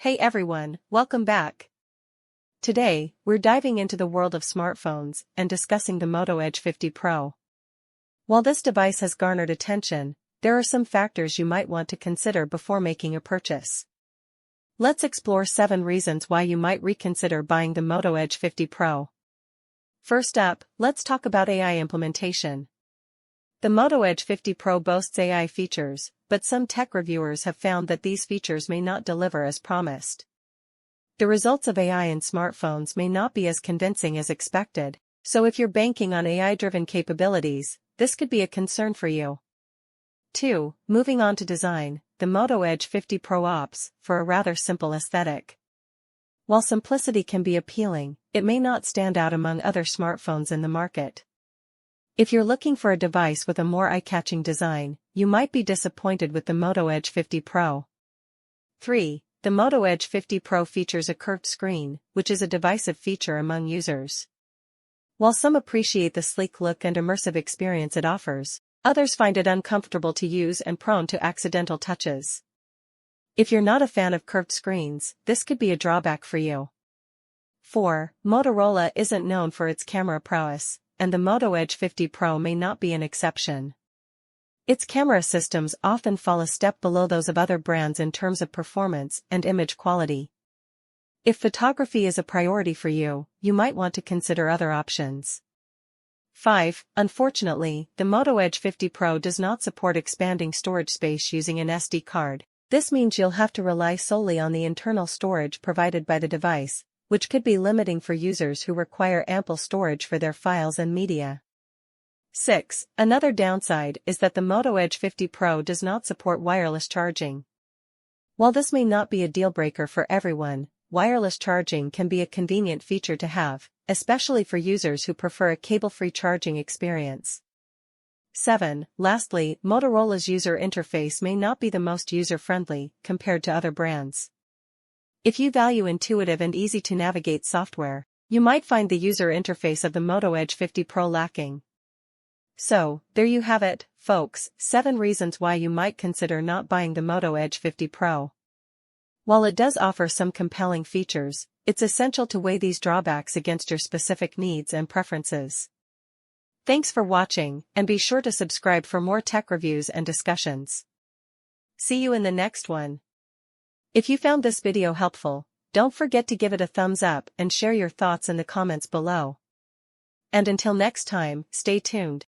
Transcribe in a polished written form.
Hey everyone, welcome back. Today, we're diving into the world of smartphones and discussing the Moto Edge 50 Pro. While this device has garnered attention, there are some factors you might want to consider before making a purchase. Let's explore 7 reasons why you might reconsider buying the Moto Edge 50 Pro. First up, let's talk about AI implementation. The Moto Edge 50 Pro boasts AI features, but some tech reviewers have found that these features may not deliver as promised. The results of AI in smartphones may not be as convincing as expected, so if you're banking on AI-driven capabilities, this could be a concern for you. 2. Moving on to design, the Moto Edge 50 Pro opts for a rather simple aesthetic. While simplicity can be appealing, it may not stand out among other smartphones in the market. If you're looking for a device with a more eye-catching design, you might be disappointed with the Moto Edge 50 Pro. 3. The Moto Edge 50 Pro features a curved screen, which is a divisive feature among users. While some appreciate the sleek look and immersive experience it offers, others find it uncomfortable to use and prone to accidental touches. If you're not a fan of curved screens, this could be a drawback for you. 4. Motorola isn't known for its camera prowess, and the Moto Edge 50 Pro may not be an exception. Its camera systems often fall a step below those of other brands in terms of performance and image quality. If photography is a priority for you, you might want to consider other options. 5. Unfortunately, the Moto Edge 50 Pro does not support expanding storage space using an SD card. This means you'll have to rely solely on the internal storage provided by the device, which could be limiting for users who require ample storage for their files and media. 6. Another downside is that the Moto Edge 50 Pro does not support wireless charging. While this may not be a deal-breaker for everyone, wireless charging can be a convenient feature to have, especially for users who prefer a cable-free charging experience. 7. Lastly, Motorola's user interface may not be the most user-friendly compared to other brands. If you value intuitive and easy-to-navigate software, you might find the user interface of the Moto Edge 50 Pro lacking. So, there you have it, folks, 7 reasons why you might consider not buying the Moto Edge 50 Pro. While it does offer some compelling features, it's essential to weigh these drawbacks against your specific needs and preferences. Thanks for watching, and be sure to subscribe for more tech reviews and discussions. See you in the next one. If you found this video helpful, don't forget to give it a thumbs up and share your thoughts in the comments below. And until next time, stay tuned.